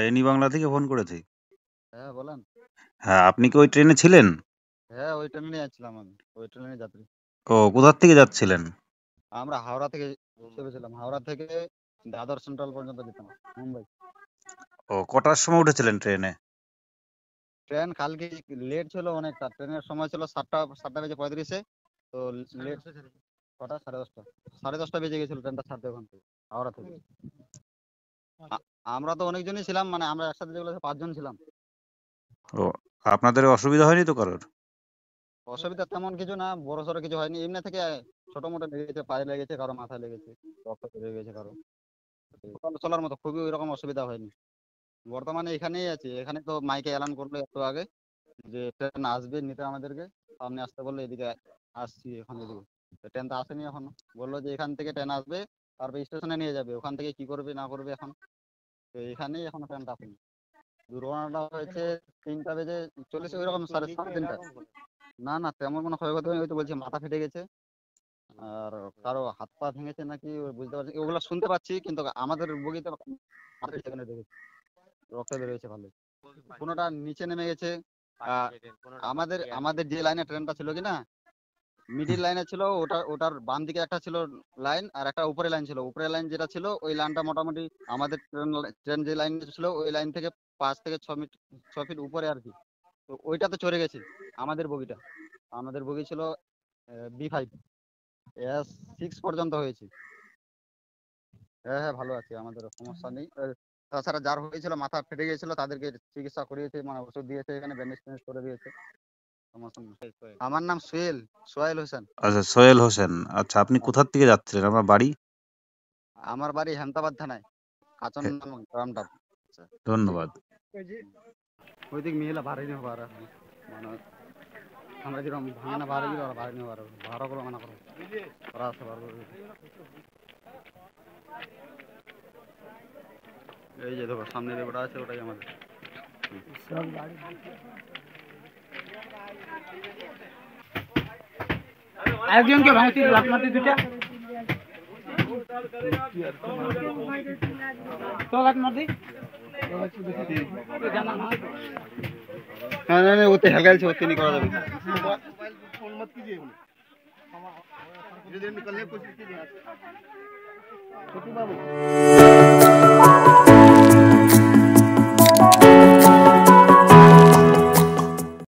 Any Bangla থেকে phone করেছি। হ্যাঁ বলেন। হ্যাঁ, আপনি কি ওই ট্রেনে ছিলেন? হ্যাঁ, ওই ট্রেনে নিয়ে যাচ্ছিলাম আমি। ওই ট্রেনের যাত্রী। ও কোথার থেকে যাচ্ছিলেন? আমরা হাওড়া থেকে চেপেছিলাম। হাওড়া থেকে দাদর সেন্ট্রাল পর্যন্ত যেতাম, মুম্বাই। ও কটার সময় উঠেছিলেন ট্রেনে? ট্রেন কালকে লেট ছিল অনেকটা। ট্রেনের সময় ছিল 7টা বেজে 35-এ। তো লেট কটা 10:30। 10:30 বেজে গেছিল ট্রেনটা ছাড়তে ওখান থেকে, হাওড়া থেকে। আ- আমরা তো অনেকজনই ছিলাম, মানে আমরা একসাথে যেগুলো আছে 5 জন ছিলাম। ও আপনাদের অসুবিধা হয়নি তো কারোর? অসুবিধা তেমন কিছু না, বড় সড়ো কিছু হয়নি। এমনি থেকে ছোট মোটো লেগেছে, পায়ে লেগেছে, কারো মাথায় লেগেছে, রক্ত বেরিয়ে গেছে কারো। চলার মতো খুবই ওইরকম অসুবিধা হয়নি। বর্তমানে এখানেই আছি। এখানে তো মাইকে এলান করলো একটু আগে যে ট্রেন আসবে নিতে আমাদেরকে। সামনে আসতে বললো, এদিকে আসছি এখন এদিকে। ট্রেন তো আসেনি এখনো। বললো যে এখান থেকে ট্রেন আসবে, তারপর স্টেশনে নিয়ে যাবে। ওখান থেকে কি করবে না করবে এখন। তো এখানেই এখনো ট্রেনটা আসেনি। দুর্ঘটনাটা হয়েছে 3টা বেজে 40, ওইরকম 3:30। না না, তেমন কোনো ক্ষয়ক্ষতি হয়নি। ওই তো বলছি মাথা ফেটে গেছে, আর কারো হাত পা ভেঙেছে নাকি বুঝতে পারছি, ওগুলো শুনতে পাচ্ছি, কিন্তু আমাদের বগিতে মাথা সেখানে দেখেছি রক্ত বেরিয়েছে ভালো। কোনোটা নিচে নেমে গেছে। আহ, আমাদের আমাদের যে লাইনে ট্রেনটা ছিল কি না, মিডিল লাইনে ছিল। ওটার বাম দিকে একটা ছিল লাইন, আর একটা উপরে লাইন ছিল। উপরে লাইন যেটা ছিল ওই লাইনটা মোটামুটি আমাদের ট্রেন যে লাইন ছিল ওই লাইন থেকে 5 থেকে 6 ফিট উপরে আর কি। তো ওইটাতে চড়ে গেছে আমাদের বগিটা। আমাদের বগি ছিল B5, S6 পর্যন্ত হয়েছে। হ্যাঁ হ্যাঁ, ভালো আছে, আমাদের সমস্যা নেই। তাছাড়া যার হয়েছিল মাথা ফেটে গিয়েছিল তাদেরকে চিকিৎসা করিয়েছে, মানে ওষুধ দিয়েছে, এখানে ব্যান্ডেজ ট্যান্ডেজ করে দিয়েছে। সমস্যা নেই। আমার নাম সোহেল হোসেন। আচ্ছা, সোহেল হোসেন। আচ্ছা, আপনি হ্যাঁ, কোথার থেকে যাচ্ছিলেন? আপনার বাড়ি? আমার বাড়ি হেমতাবাদ থানায়, কাচন হ্যাঁ, নাম গ্রামটা। আচ্ছা, ধন্যবাদ। ওই দিক মিহিলা বাড়ি নিয়ে পারে, মানে আমরা যেরকম ভাঙানা বাড়ি গেলে ওরা বাড়ি নিয়ে পারে, ভাড়া করে মানা করো, ওরা আসতে পারবে। এই যে দেখো সামনে যে ওটা আছে ওটাই আমাদের। একজনকে ভাঙতি লাত মারতে দুটা তো লাত মারতি হ্যাঁ, না না, ওতে হেলকা আছে, ওতে नहीं करा যাবে। फोन मत कीजिए, निकलने की कोशिश कीजिए। छोटू बाबू